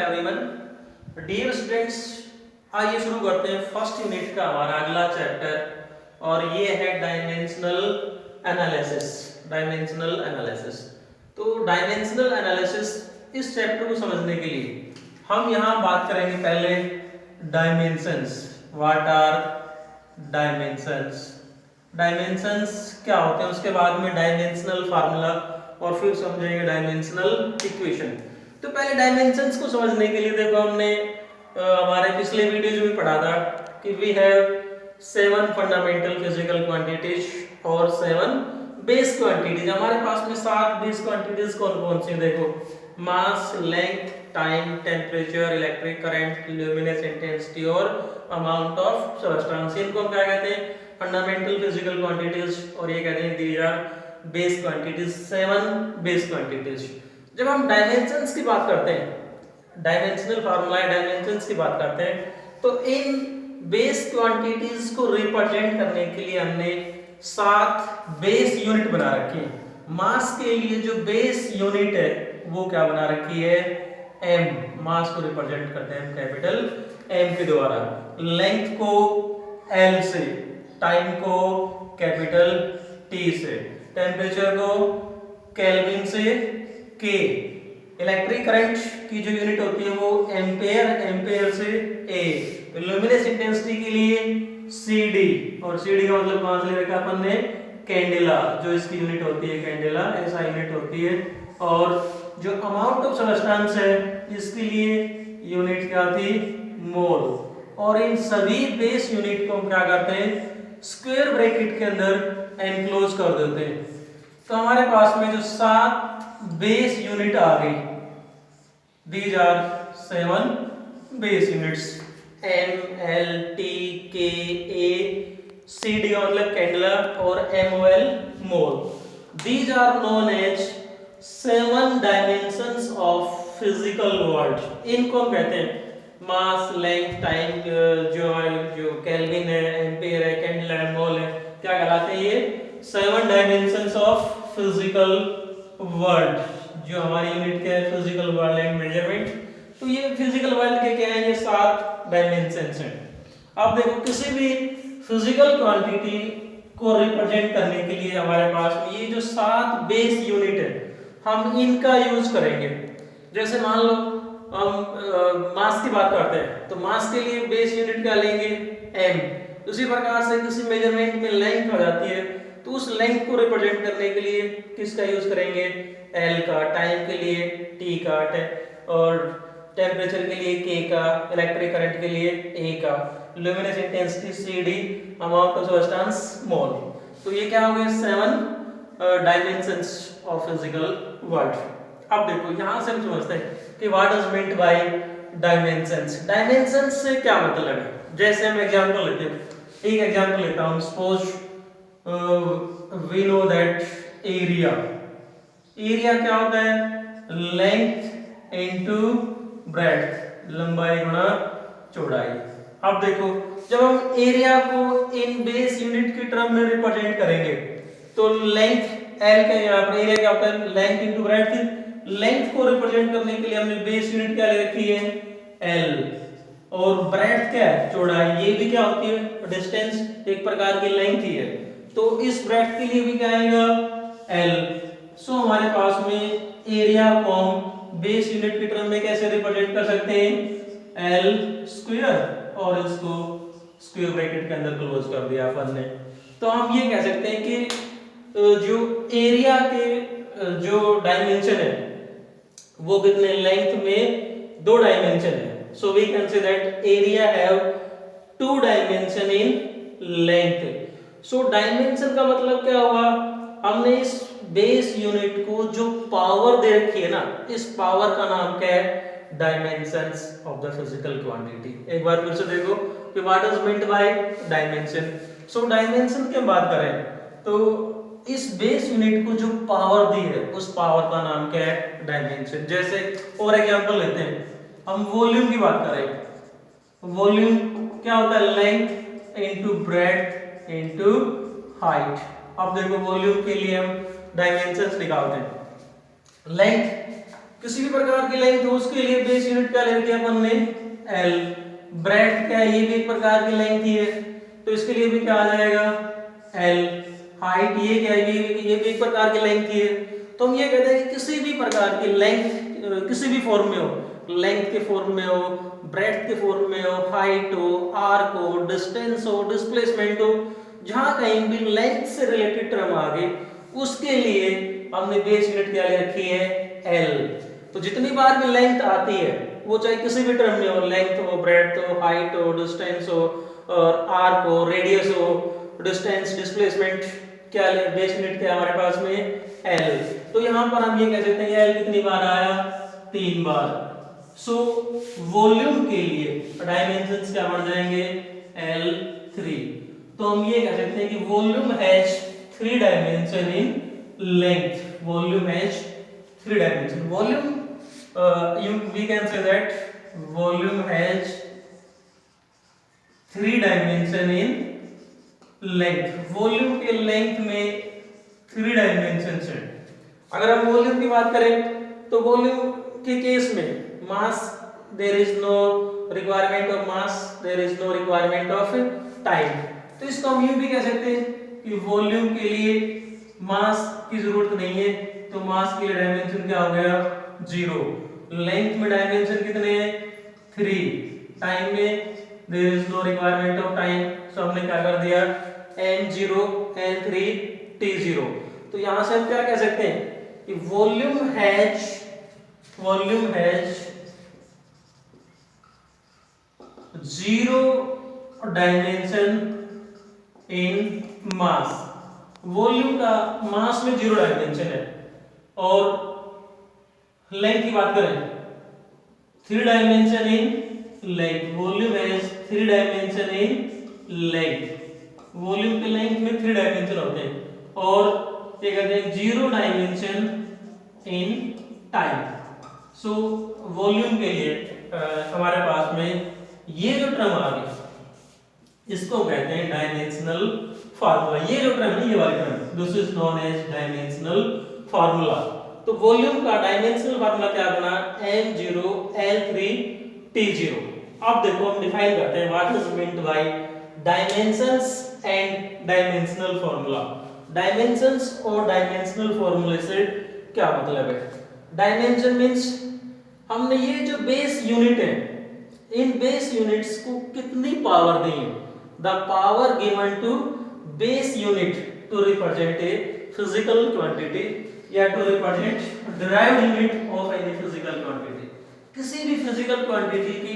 Everyone. Dear students, आइए शुरू करते हैं फर्स्ट यूनिट का हमारा अगला चैप्टर और ये है डायमेंशनल एनालिसिस। डायमेंशनल एनालिसिस तो डायमेंशनल एनालिसिस इस चैप्टर को समझने के लिए हम यहाँ बात करेंगे पहले dimensions. What are dimensions? Dimensions क्या होते हैं, उसके बाद में डायमेंशनल फार्मूला और फिर समझेंगे डायमेंशनल इक्वेशन। तो पहले डायमेंशंस को समझने के लिए देखो हमने हमारे पिछले वीडियो में पढ़ा था कि we have 7 fundamental physical quantities और 7 बेस क्वांटिटीज। हमारे पास में 7 बेस क्वांटिटीज कौन कौन सी? देखो, mass, length, time, temperature, electric current, luminous intensity और अमाउंट ऑफ सब्सटेंस। इनको हम क्या कहते हैं? फंडामेंटल फिजिकल क्वांटिटीज, और ये कहते हैं these are base quantities, 7 base quantities. जब हम डायमेंशंस की बात करते हैं, डायमेंशनल फार्मूला डायमेंशंस की बात करते हैं, तो इन बेस क्वांटिटीज को रिप्रेजेंट करने के लिए हमने 7 बेस यूनिट बना रखी है। मास के लिए जो बेस यूनिट है वो क्या बना रखी है? एम। मास को रिप्रेजेंट करते हैं कैपिटल एम के द्वारा, लेंथ को एल से, टाइम को कैपिटल टी से, टेम्परेचर को केल्विन से के, इलेक्ट्रिक करंट की जो यूनिट होती है वो एम्पेयर, एम्पेयर से ए, ल्यूमिनेस इंटेंसिटी के लिए सीडी, और सीडी का मतलब कहां से ले रखा अपन ने? कैंडेला, जो इसकी यूनिट होती है कैंडेला, ऐसा यूनिट होती है। और जो अमाउंट ऑफ सब्सटेंस है इसके लिए यूनिट क्या थी? मोल। और इन सभी बेस यूनिट को हम क्या करते हैं? स्क्वायर ब्रैकेट के अंदर एनक्लोज कर देते हैं। तो हमारे पास में जो 7 बेस यूनिट आ गई, these are 7 base units, M, L, T, K, A, C D का मतलब कैंडेला और M O L mole. These are known as 7 dimensions of physical world. इनको हम कहते हैं मास, लेंथ, टाइम, जो केल्विन है, एम्पेयर है, कैंडेला है, मोल है, क्या कहलाते हैं ये? 7 डायमेंशंस ऑफ फिजिकल वर्ल्ड। जो हमारी यूनिट क्या है? Physical world and measurement. तो ये फिजिकल वर्ल्ड के क्या है? ये 7 डायमेंशंस हैं। अब देखो, किसी भी फिजिकल क्वांटिटी को रिप्रेजेंट करने के लिए हमारे पास ये जो 7 बेस यूनिट है हम इनका यूज करेंगे। जैसे मान लो हम मास की बात करते हैं, तो मास के लिए बेस यूनिट क्या लेंगे? एम। उसी प्रकार से किसी मेजरमेंट में लेंथ आ जाती है, तो उस लेंथ को रिप्रेजेंट करने के लिए किसका यूज करेंगे? एल का, टाइम के लिए टी का, और टेम्परेचर के लिए के का, इलेक्ट्रिक करंट के लिए ए का, luminous intensity C D, amount of substance mole. तो ये क्या हो गए? 7 डायमेंशंस ऑफ फिजिकल वर्ल्ड। अब देखो, यहां से हम समझते हैं कि what is meant by dimensions. Dimensions से क्या मतलब है? जैसे हम एग्जांपल लेते हैं, एक एग्जांपल लेता हूं। Suppose we know that area. Area क्या होता है? लेंथ इनटू ब्रेड्थ, लंबाई गुणा चौड़ाई। अब देखो, जब हम एरिया को इन बेस यूनिट की टर्म में रिप्रेजेंट करेंगे, तो लेंथ एल का, यहाँ पर एरिया क्या होता है? Length into breadth. लेंथ को रिप्रेजेंट करने के लिए हमने बेस यूनिट क्या ले रखी है? एल। और ब्रेड्थ क्या है? चौड़ाई। ये भी क्या होती है? डिस्टेंस, एक प्रकार की लेंथ ही है। तो इस ब्रेड्थ के लिए भी क्या आएगा? एल। सो हमारे पास में एरिया को हम बेस यूनिट की टर्म में कैसे रिप्रेजेंट कर सकते हैं? एल स्क्वायर, और इसको स्क्वायर ब्रैकेट के अंदर क्लोज कर दिया अपन ने। तो हम ये कह सकते हैं कि जो एरिया के जो डायमेंशन है वो कितने? लेंथ में 2 डायमेंशन है। So we can say that area have 2 dimension in length. So dimension का मतलब क्या हुआ? हमने इस बेस यूनिट को जो पावर दे रखी है ना, इस पावर का नाम क्या है? Dimensions of the physical quantity. एक बार फिर से देखो कि what is meant by dimension. So dimension की बात करें तो इस बेस यूनिट को जो पावर दी है उस पावर का नाम क्या है? डायमेंशन। जैसे और एग्जांपल लेते हैं, हम वॉल्यूम की बात करें। वॉल्यूम क्या होता है? Length into breadth into height. अब देखो, वॉल्यूम के लिए हम डायमेंशंस निकालते हैं। लेंथ किसी भी प्रकार की लेंथ हो उसके लिए बेस यूनिट क्या ले रखी है अपन ने, एल। ब्रेड्थ क्या है, ये भी एक प्रकार की लेंथ ही है, तो इसके लिए भी क्या आ जाएगा, एल। हाइट ये क्या है, ये भी एक प्रकार की लेंथ ही है। तो हम ये कहते हैं कि किसी भी प्रकार की लेंथ किसी भी फॉर्म में हो, लेंथ के फॉर्म में हो, ब्रेड्थ के फॉर्म में हो, हाइट हो, आर्क हो, डिस्टेंस हो, डिस्प्लेसमेंट हो, जहां कहीं भी लेंथ से रिलेटेड टर्म आ गए उसके लिए हमने बेस यूनिट क्या ले रखी है, एल। तो जितनी बार भी लेंथ आती है वो चाहे किसी भी टर्म में हो, लेंथ हो, ब्रेड्थ हो, हाइट हो, डिस्टेंस हो, और आर्क हो, रेडियस हो, डिस्टेंस, डिस्प्लेसमेंट, क्या बेस यूनिट क्या हमारे पास में, एल। तो यहां पर हम ये कह सकते हैं एल कितनी बार आया, 3 बार। सो वॉल्यूम के लिए डायमेंशंस क्या बन जाएंगे, L3। तो हम ये कह सकते हैं कि volume has 3 dimension in length, volume has 3 dimension, volume we can say that volume has 3 dimension in length, volume के लेंथ में 3 डायमेंशंस हैं। अगर हम वॉल्यूम की बात करें तो वॉल्यूम के केस में mass, there is no requirement of mass, there is no requirement of time. तो इसको हम यूं भी कह सकते हैं कि वॉल्यूम के लिए मास की जरूरत नहीं है, तो मास के लिए डायमेंशन क्या हो गया, 0। लेंथ में डायमेंशन कितने हैं, 3। टाइम में there is no requirement of time, so हमने क्या कर दिया, n0 n3 t0। तो यहां से हम क्या कह सकते हैं कि volume has 0 dimension in mass, volume का मास में 0 डायमेंशन है। और लेंथ की बात करें 3 dimension in length, volume has 3 dimension in length, volume के लेंथ में 3 डायमेंशन होते हैं। और ये कहते हैं 0 dimension in time. So volume के लिए हमारे पास में ये जो टर्म आ गई इसको कहते हैं डायमेंशनल फार्मूला। ये जो टर्म है, ये वाली term, this is known as dimensional formula. तो वॉल्यूम का डायमेंशनल फार्मूला क्या बना, m0 l3 t0। अब देखो हम डिफाइन करते हैं what is meant by dimensions and dimensional formula. Dimensions और डायमेंशनल फार्मूले से क्या मतलब है। डायमेंशन मींस हमने ये जो बेस यूनिट है, इन बेस यूनिट्स को कितनी पावर दी है, the power given to base unit to represent a physical quantity या to represent derived unit of any physical quantity. किसी भी फिजिकल क्वांटिटी की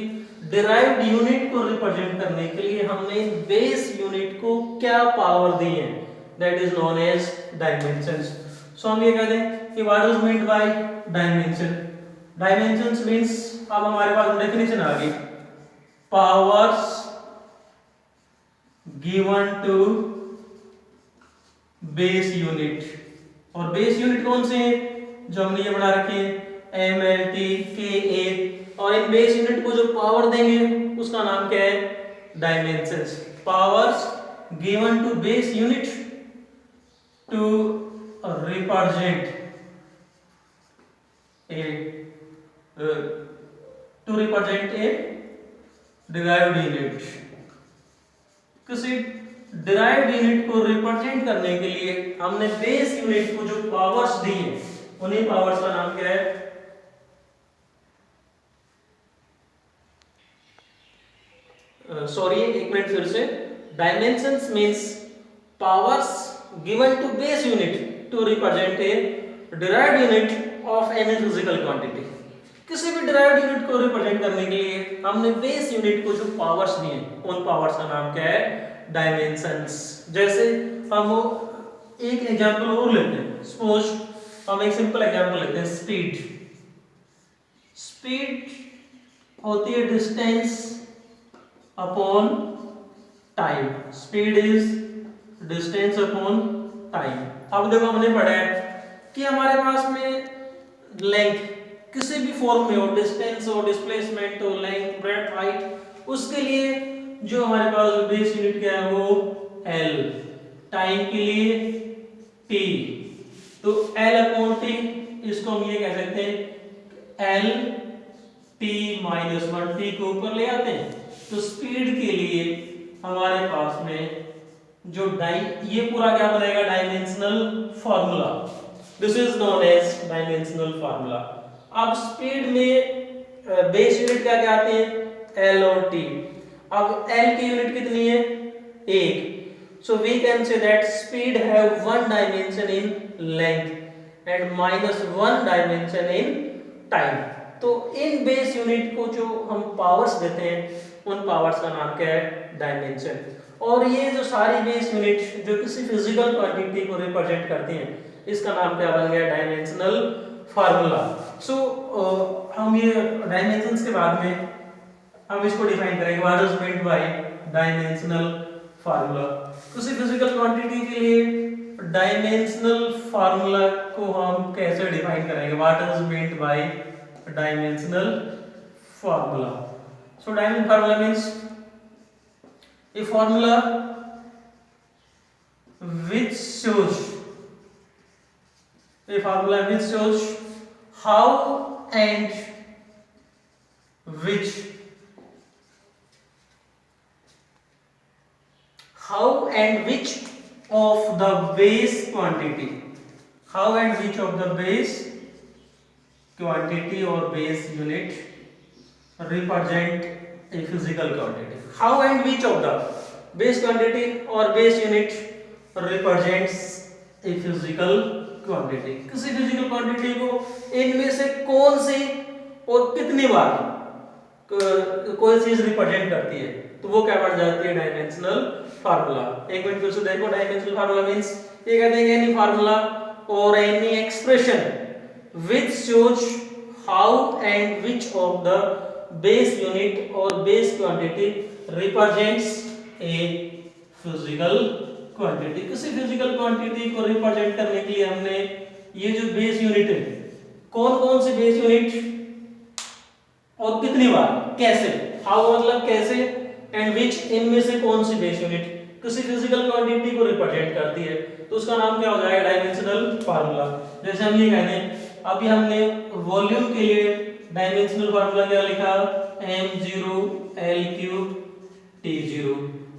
डिराइव्ड यूनिट को रिप्रेजेंट करने के लिए हमने बेस यूनिट को क्या पावर दी है, that is known as dimensions. So हम ये कहते हैं कि what is meant by dimension. Dimensions means, अब हमारे पास डेफिनेशन आ गई, powers given to base unit. और बेस यूनिट कौन से हैं, जो हमने ये बना रखे हैं, एम एल टी के ए। और इन बेस यूनिट को जो पावर देंगे उसका नाम क्या है, dimensions. Powers given to base unit to represent a derived unit. किसी डिराइव्ड यूनिट को रिप्रेजेंट करने के लिए हमने बेस यूनिट को जो पावर्स दी है, उन्हीं पावर्स का नाम क्या है, सॉरी एक मिनट फिर से। Dimensions means powers given to base unit to represent a derived unit of any physical quantity. किसी भी डिराइव्ड यूनिट को रिप्रेजेंट करने के लिए हमने बेस यूनिट को जो पावर्स दिए उन पावर्स का नाम क्या है, डायमेंशंस। जैसे हम एक एग्जांपल और लेते हैं, सपोज हम एक सिंपल एग्जांपल लेते हैं, स्पीड। स्पीड होती है distance upon time, speed is distance upon time. अब देखो हमने पढ़ा है कि हमारे पास में लेंथ किसी भी फॉर्म में हो, डिस्टेंस हो, डिस्प्लेसमेंट हो, लेंथ, ब्रेड्थ, हाइट, उसके लिए जो हमारे पास बेस यूनिट क्या है वो L, टाइम के लिए T। तो L अपॉन T, इसको हम ये कह सकते हैं L T minus one, T को ऊपर ले आते हैं तो स्पीड के लिए हमारे पास में जो ये पूरा क्या बनेगा, dimensional formula. This is known as dimensional formula. अब स्पीड में बेस यूनिट क्या क्या आते हैं, एल और टी। अब एल की यूनिट कितनी है, एक। So we can say that speed have one dimension in length and minus one dimension in time. तो इन बेस यूनिट को जो हम पावर्स देते हैं उन पावर्स का नाम क्या है, डायमेंशन। और ये जो सारी बेस यूनिट जो किसी फिजिकल क्वांटिटी को रिप्रेजेंट करती हैं इसका नाम क्या बन गया, डायमेंशनल फार्मूला। सो हम ये डायमेंशंस के बाद में हम इसको डिफाइन करेंगे, what is meant by dimensional formula. किसी फिजिकल क्वांटिटी के लिए डायमेंशनल फार्मूला को हम कैसे डिफाइन करेंगे, what is meant by dimensional formula. So dimensional formula means a formula which shows how and which of the base quantity, or base unit represent a physical quantity. How and which of the base quantity or base unit represents a physical quantity. किसी physical quantity को इनमें से कौन सी और कितनी बार कोई चीज represent करती है तो वो क्या बन जाती है, डायमेंशनल फार्मूला। एक मिनट फिर से देखो, डायमेंशनल फार्मूला मींस ये कहते हैं एनी फार्मूला और any expression which shows how and which of the base unit or base quantity represents a physical quantity। किसी फिजिकल क्वांटिटी को रिप्रेजेंट करने के लिए हमने ये जो बेस यूनिट है, कौन कौन सी बेस यूनिट और कितनी बार, कैसे, हाउ मतलब कैसे, एंड विच इनमें से कौन सी बेस यूनिट किसी फिजिकल क्वांटिटी को रिप्रेजेंट करती है तो उसका नाम क्या हो जाएगा, डायमेंशनल फार्मूला। जैसे हम ये कहते हैं, अभी हमने वॉल्यूम के लिए डायमेंशनल फार्मूला क्या लिखा, m0 l3 t0।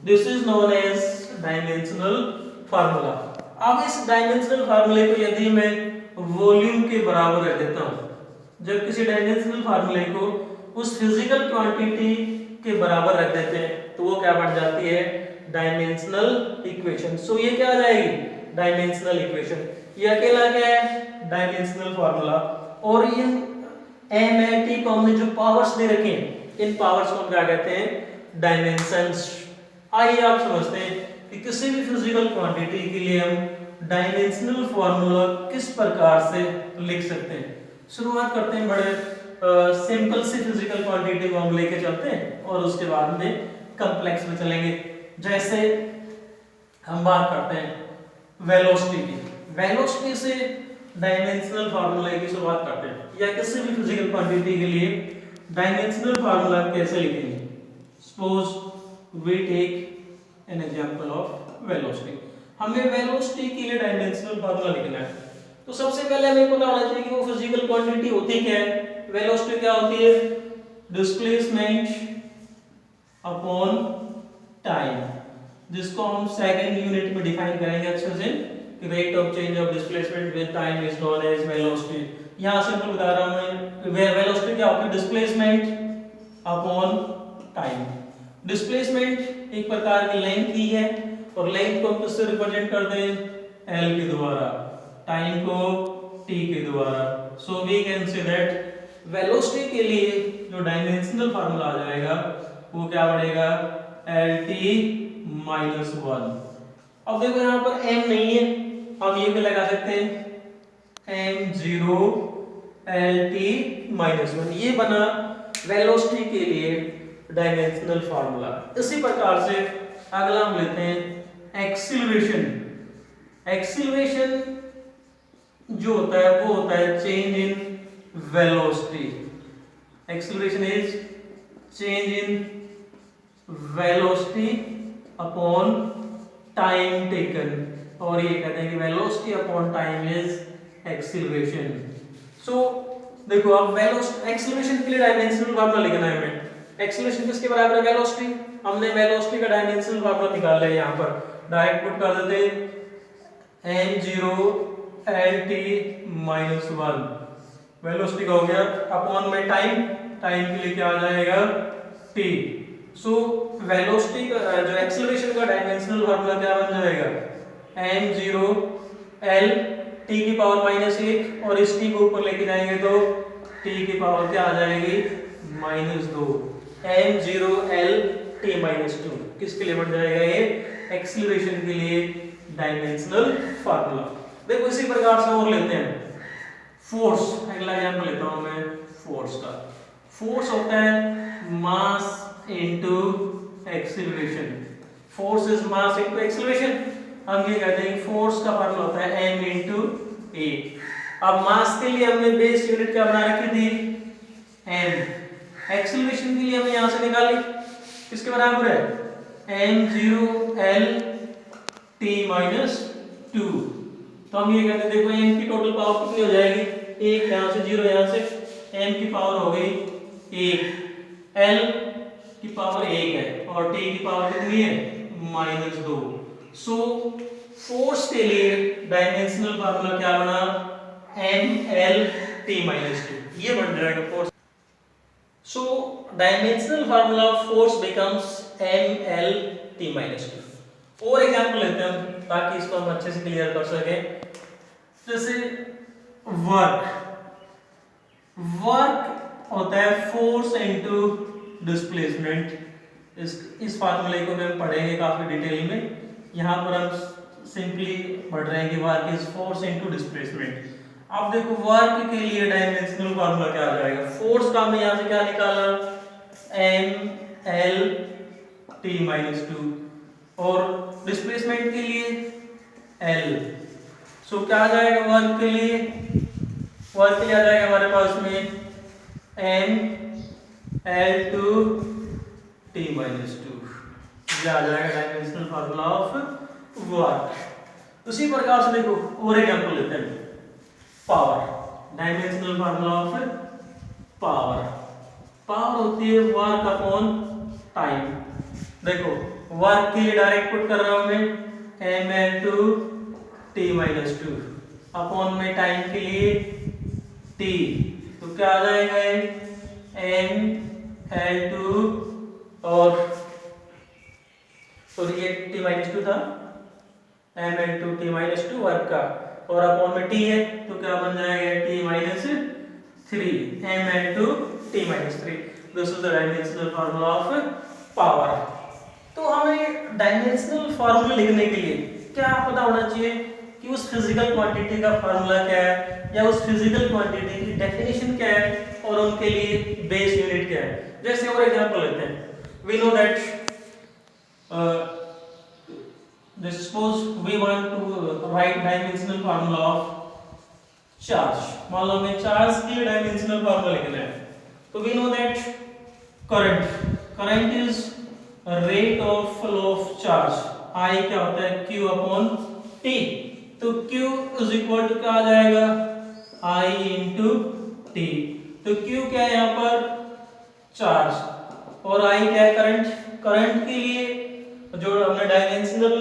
This is known as dimensional formula. अब इस डायमेंशनल फार्मूले को यदि मैं वॉल्यूम के बराबर रख देता हूं, जब किसी डायमेंशनल फार्मूले को उस फिजिकल क्वांटिटी के बराबर रख देते हैं तो वो क्या बन जाती है, डायमेंशनल इक्वेशन। सो ये क्या आ जाएगी, डायमेंशनल इक्वेशन। ये अकेला क्या है, डायमेंशनल फार्मूला। और इन एम एंड टी को हमने जो पावर्स दे रखे हैं इन पावर्स को हम क्या कहते हैं, डायमेंशंस। आइए आप समझते हैं कि किसी भी फिजिकल क्वांटिटी के लिए हम डायमेंशनल फार्मूला किस प्रकार से लिख सकते हैं। शुरुआत करते हैं बड़े सिंपल सी फिजिकल क्वांटिटी को हम लेके चलते हैं और उसके बाद में कॉम्प्लेक्स में चलेंगे। जैसे हम बात करते हैं वेलोसिटी की, वेलोसिटी से डायमेंशनल फार्मूला की शुरुआत करते हैं, या किसी भी फिजिकल क्वांटिटी के लिए डायमेंशनल फार्मूला कैसे लिखेंगे। Suppose we take an example of velocity. हमें वेलोसिटी के लिए डायमेंशनल फार्मूला लिखना है तो सबसे पहले हमें पता होना चाहिए कि वो फिजिकल क्वांटिटी होती क्या है। वेलोसिटी क्या होती है, डिस्प्लेसमेंट अपॉन टाइम, जिसको हम सेकंड यूनिट में डिफाइन करेंगे अच्छे से। Rate of change of displacement with time is known as velocity. यहां सिंपल बता रहा हूं मैं, वेलोसिटी क्या होती है, डिस्प्लेसमेंट अपॉन टाइम। डिस्प्लेसमेंट एक प्रकार की लेंथ ही है और लेंथ को हम किससे रिप्रेजेंट करते हैं, एल के द्वारा, टाइम को टी के द्वारा। So we can say that velocity के लिए जो डायमेंशनल फार्मूला आ जाएगा वो क्या बनेगा, एल टी माइनस वन। अब देखो यहाँ पर m नहीं है, हम ये भी लगा सकते हैं m0 lt माइनस वन। ये बना वेलोसिटी के लिए डायमेंशनल फार्मूला। इसी प्रकार से अगला हम लेते हैं एक्सीलरेशन। एक्सीलरेशन जो होता है वो होता है change in velocity. Acceleration is change in velocity upon time taken, और ये कहते हैं कि velocity upon time is acceleration. So देखो अब वेलोसिटी एक्सेलरेशन के लिए डायमेंशनल फार्मूला लिखना है हमें। एक्सेलरेशन किसके बराबर है? वेलोसिटी। हमने वेलोसिटी का डायमेंशनल फार्मूला निकाल लिया यहाँ पर, डायरेक्ट पुट कर देते m0 lt -1 वेलोसिटी का हो गया अपॉन में टाइम, टाइम के लिए क्या आ जाएगा t। सो वेलोसिटी का जो एक्सेलरेशन का डायमेंशनल फार्मूला क्या बन जाएगा m0 l t की पावर -1 और इस t को ऊपर लेके जाएंगे तो t की पावर क्या आ जाएगी -2 m0 l t -2 किसके लिए बन जाएगा ये एक्सेलरेशन के लिए डायमेंशनल फार्मूला। देखो इसी प्रकार से और लेते हैं फोर्स। अगला एग्जांपल लेता हूं मैं फोर्स का। फोर्स होता है mass into acceleration. Force is mass into acceleration. हम ये कहते हैं फोर्स का फार्मूला होता है m इनटू a। अब मास के लिए हमने बेस यूनिट क्या बना रखी थी m। एक्सेलरेशन के लिए हमने यहां से निकाली किसके बराबर है m0 l t -2। तो हम ये कहते हैं देखो m की टोटल पावर कितनी हो जाएगी, एक यहां से 0 यहां से, m की पावर हो गई 1, l की पावर 1 है और t की पावर कितनी है -2। सो फोर्स के लिए डायमेंशनल फार्मूला क्या बना ml t -2, ये बन जाएगा force. So dimensional formula of force becomes ml t -2। और एग्जांपल लेते हैं हम ताकि इसको हम अच्छे से क्लियर कर सकें। जैसे वर्क, वर्क होता है फोर्स इनटू डिस्प्लेसमेंट। इस फार्मूले को हम पढ़ेंगे काफी डिटेल में। यहाँ पर हम सिंपली पढ़ रहे हैं कि work is force into displacement. अब देखो वर्क के लिए डायमेंशनल फार्मूला क्या आ जाएगा, फोर्स का हमने यहाँ से क्या निकाला ml t -2 और डिस्प्लेसमेंट के लिए l। सो क्या आ जाएगा वर्क के लिए, वर्क के लिए आ जाएगा हमारे पास में ml2 t -2, ये आ जाएगा डायमेंशनल फार्मूला ऑफ वर्क। उसी प्रकार से देखो और एग्जांपल लेते हैं power. Dimensional formula of power, power होती है वर्क अपॉन टाइम। देखो वर्क के लिए डायरेक्ट पुट कर रहा हूं मैं ml2 t -2 अपॉन में टाइम के लिए t, तो क्या आ जाएगा ml2 और ये t -2 था ml2 t -2 वर्क का और अपॉन में t है तो क्या बन जाएगा t -3 ml2 t -3। This is the dimensional formula of power. तो हमें डायमेंशनल फार्मूला लिखने के लिए क्या पता होना चाहिए कि उस फिजिकल क्वांटिटी का फार्मूला क्या है या उस फिजिकल क्वांटिटी की डेफिनेशन क्या है और उनके लिए बेस यूनिट क्या है। जैसे और एग्जांपल लेते हैं, we know that suppose we want to write dimensional formula of charge. मान लो हमें चार्ज के लिए डायमेंशनल फार्मूला लिखना है तो we know that current is rate of flow of charge. I क्या होता है Q अपॉन T। तो Q इज इक्वल टू क्या आ जाएगा I इंटू T। तो Q क्या है यहाँ पर चार्ज और I क्या है करंट। करंट के लिए जो हमने डायमेंशनल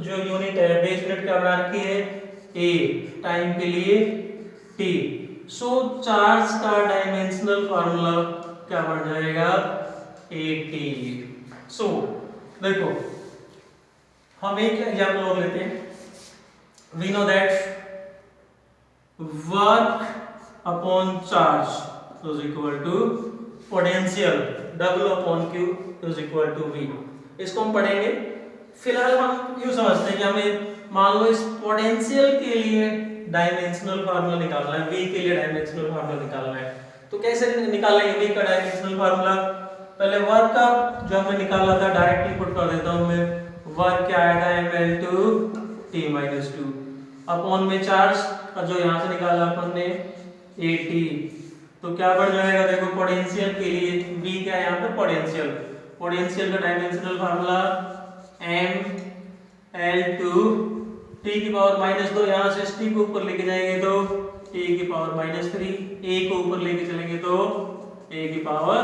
जो यूनिट है बेस यूनिट क्या बना रखी है A, टाइम के लिए T। सो चार्ज का डायमेंशनल फार्मूला क्या बन जाएगा AT। सो देखो हम एक एग्जांपल और लेते हैं। We know that work upon charge is equal to potential W upon Q is equal to V। इसको हम पढ़ेंगे। फिलहाल हम यूं समझते हैं कि हमें मान लो इस पोटेंशियल के लिए डायमेंशनल फार्मूला निकालना है, V के लिए डायमेंशनल फार्मूला निकालना है। तो कैसे निकालेंगे V का डायमेंशनल फार्मूला। पहले वर्क का जो हमने निकाला था डायरेक्टली पुट कर देता हूं मैं। वर्क क्या आया था ml2 t -2 अपॉन में चार्ज का जो यहां से निकाला अपन ने AT। तो क्या बढ़ जाएगा देखो पोटेंशियल के लिए V क्या है यहां पर पोटेंशियल। पोटेंशियल का डायमेंशनल फार्मूला ml2 t की पावर -2 यहां से t को ऊपर लेके जाएंगे तो ए की पावर -3, ए को ऊपर लेके चलेंगे तो ए की power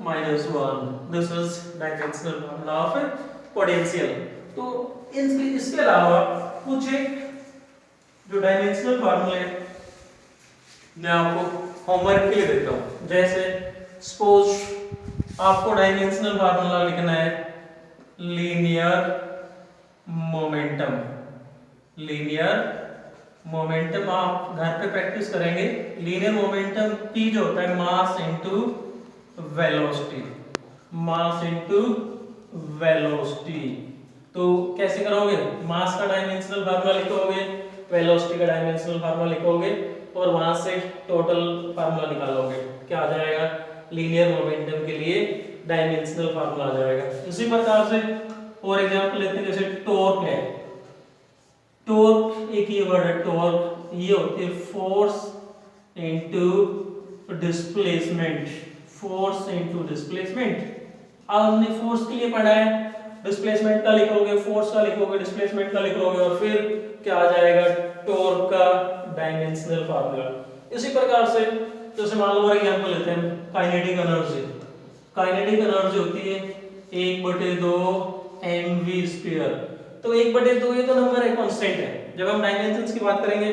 -1। This is dimensional formula of potential. तो इसके अलावा कुछ एक जो डायमेंशनल फार्मूले मैं आपको होमवर्क के लिए देता हूं। जैसे सपोज आपको डायमेंशनल फार्मूला लिखना है लीनियर मोमेंटम। लीनियर मोमेंटम आप घर पे प्रैक्टिस करेंगे। लीनियर मोमेंटम P जो होता है mass into velocity, mass into velocity. तो कैसे करोगे? मास का डायमेंशनल फार्मूला लिखोगे, वेलोसिटी का डायमेंशनल फार्मूला लिखोगे और वहां से टोटल फार्मूला निकालोगे। क्या आ जाएगा? लीनियर मोमेंटम के लिए डायमेंशनल फार्मूला आ जाएगा। इसी प्रकार से और एग्जांपल लेते हैं, जैसे टॉर्क है। टॉर्क एक ही वर्ड है, टॉर्क। ये होती है force into displacement, force into displacement. अब हमने फोर्स के लिए पढ़ा है, डिस्प्लेसमेंट का लिखोगे, फोर्स का लिखोगे, डिस्प्लेसमेंट का लिखोगे और फिर क्या आ जाएगा? टॉर्क का डायमेंशनल फार्मूला। इसी प्रकार से जैसे मान लो एग्जांपल लेते हैं काइनेटिक एनर्जी। काइनेटिक एनर्जी होती है 1/2 mv²। तो 1/2 ये तो नंबर है, कांस्टेंट है। जब हम डायमेंशंस की बात करेंगे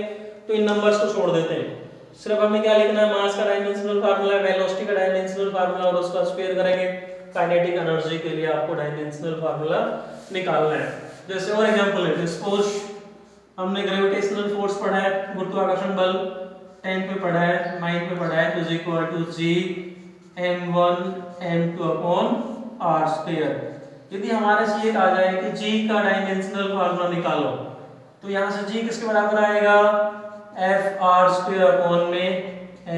तो इन नंबर्स को छोड़ देते हैं। सिर्फ हमें क्या लिखना है? मास का डायमेंशनल फार्मूला, वेलोसिटी का डायमेंशनल फार्मूला और उसका स्क्वायर करेंगे। काइनेटिक एनर्जी के लिए आपको डायमेंशनल फार्मूला निकालना है। जैसे और एग्जांपल लेते हैं, सपोज हमने ग्रेविटेशनल फोर्स पढ़ा है, गुरुत्वाकर्षण बल 10 पे पढ़ा है, 9 पे पढ़ा है, तो G m1 m2/r²। यदि हमारे से ये कहा जाए कि G का डायमेंशनल फार्मूला निकालो, तो यहाँ से G किसके बराबर आएगा? Fr² में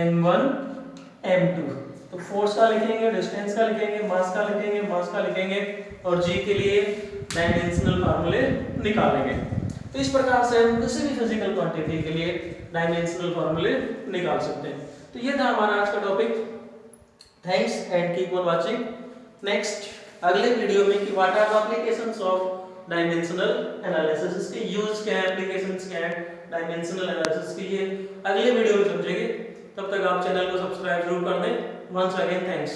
m1 m2। तो फोर्स का लिखेंगे, डिस्टेंस का लिखेंगे, मास का लिखेंगे, मास का लिखेंगे और G के लिए डायमेंशनल फार्मूले निकालेंगे। तो इस प्रकार से हम किसी भी फिजिकल क्वांटिटी के लिए डायमेंशनल फार्मूले निकाल सकते हैं। तो ये था हमारा आज का topic. Thanks and keep on watching. Next अगले वीडियो में कि what are the applications of dimensional analysis, इसके यूज क्या है, एप्लीकेशंस क्या है डायमेंशनल एनालिसिस के, ये अगले वीडियो में समझेंगे। तब तक आप चैनल को सब्सक्राइब जरूर कर दें। Once again thanks.